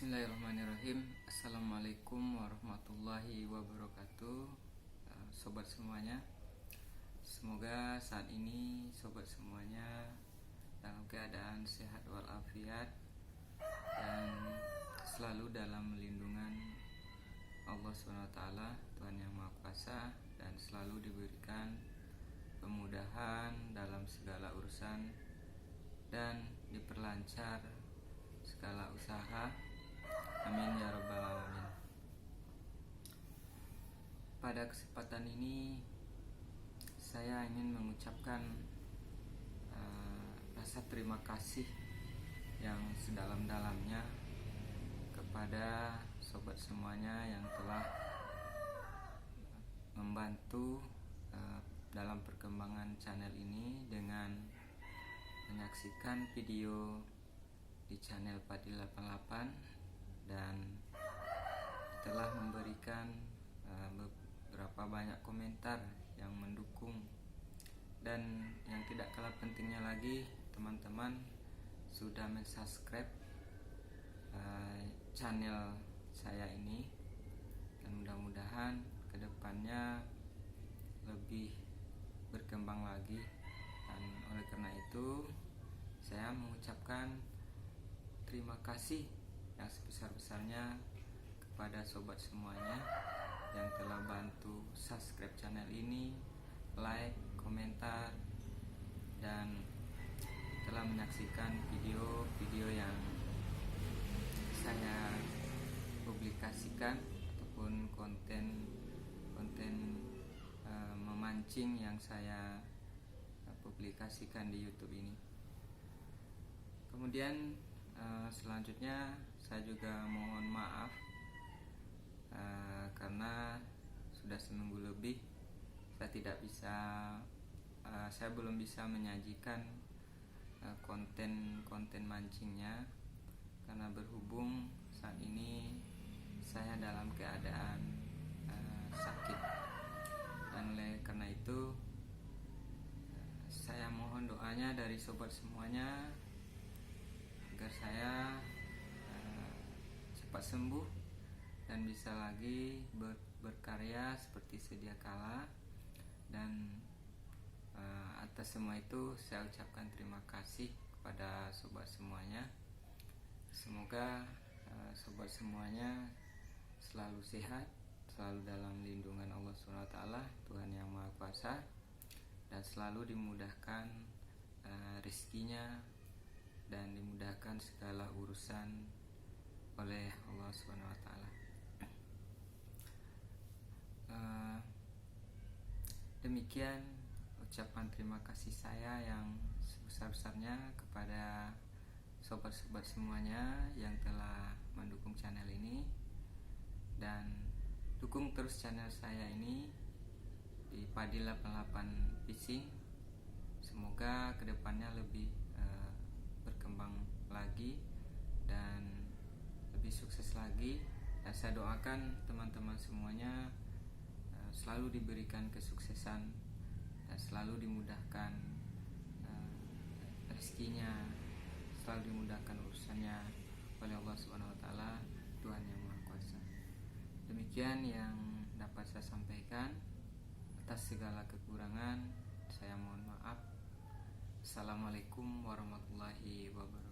Bismillahirrahmanirrahim. Assalamualaikum warahmatullahi wabarakatuh. Sobat semuanya, semoga saat ini sobat semuanya dalam keadaan sehat walafiat dan selalu dalam lindungan Allah SWT, Tuhan Yang Maha Kuasa, dan selalu diberikan kemudahan dalam segala urusan dan diperlancar segala usaha. Amin ya rabbal alamin. Pada kesempatan ini saya ingin mengucapkan rasa terima kasih yang sedalam-dalamnya kepada sobat semuanya yang telah membantu dalam perkembangan channel ini dengan menyaksikan video di channel Fadil 88 dan telah memberikan beberapa banyak komentar yang mendukung, dan yang tidak kalah pentingnya lagi, teman-teman sudah mensubscribe channel saya ini, dan mudah-mudahan kedepannya lebih berkembang lagi. Dan oleh karena itu saya mengucapkan terima kasih yang sebesar-besarnya kepada sobat semuanya yang telah bantu subscribe channel ini, like, komentar, dan telah menyaksikan video-video yang saya publikasikan ataupun konten memancing yang saya publikasikan di YouTube ini. Kemudian selanjutnya saya juga mohon maaf karena sudah seminggu lebih saya belum bisa menyajikan konten mancingnya, karena berhubung saat ini saya dalam keadaan sakit, dan oleh karena itu saya mohon doanya dari sobat semuanya agar saya cepat sembuh dan bisa lagi berkarya seperti sedia kala. Dan atas semua itu saya ucapkan terima kasih kepada sobat semuanya. Semoga sobat semuanya selalu sehat, selalu dalam lindungan Allah SWT, Tuhan Yang Maha Kuasa, dan selalu dimudahkan rezekinya dan dimudahkan segala urusan oleh Allah SWT. Demikian ucapan terima kasih saya yang sebesar-besarnya kepada sobat-sobat semuanya yang telah mendukung channel ini, dan dukung terus channel saya ini di Fadil 88 Fishing. Semoga kedepannya lebih berkembang lagi dan lebih sukses lagi, dan saya doakan teman-teman semuanya selalu diberikan kesuksesan dan selalu dimudahkan rezekinya, selalu dimudahkan urusannya oleh Allah SWT, Tuhan Yang Maha Kuasa. Demikian yang dapat saya sampaikan. Atas segala kekurangan saya mohon maaf. Assalamualaikum warahmatullahi wabarakatuh.